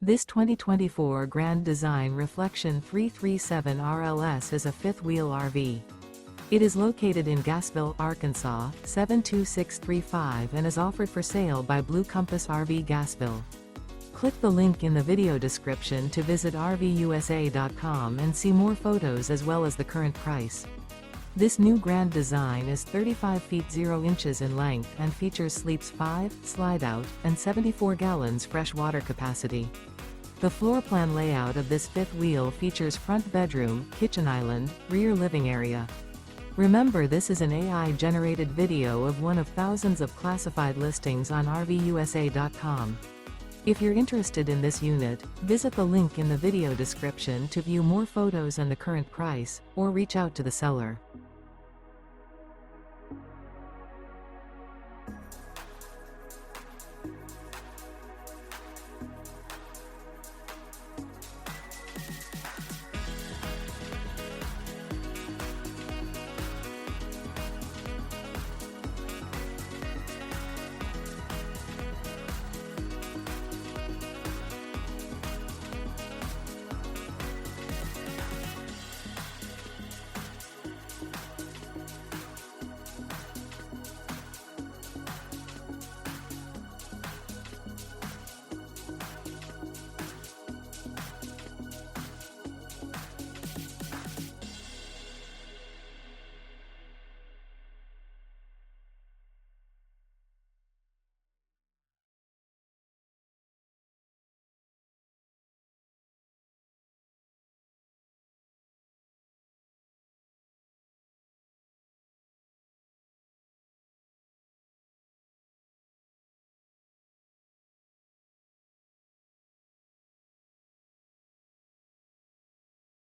This 2024 Grand Design Reflection 337 RLS is a fifth-wheel RV. It is located in Gassville, Arkansas, 72635 and is offered for sale by Blue Compass RV Gassville. Click the link in the video description to visit RVUSA.com and see more photos as well as the current price. This new Grand Design is 35 feet 0 inches in length and features sleeps 5, slide-out, and 74 gallons fresh water capacity. The floor plan layout of this fifth wheel features front bedroom, kitchen island, rear living area. Remember, this is an AI-generated video of one of thousands of classified listings on RVUSA.com. If you're interested in this unit, visit the link in the video description to view more photos and the current price, or reach out to the seller.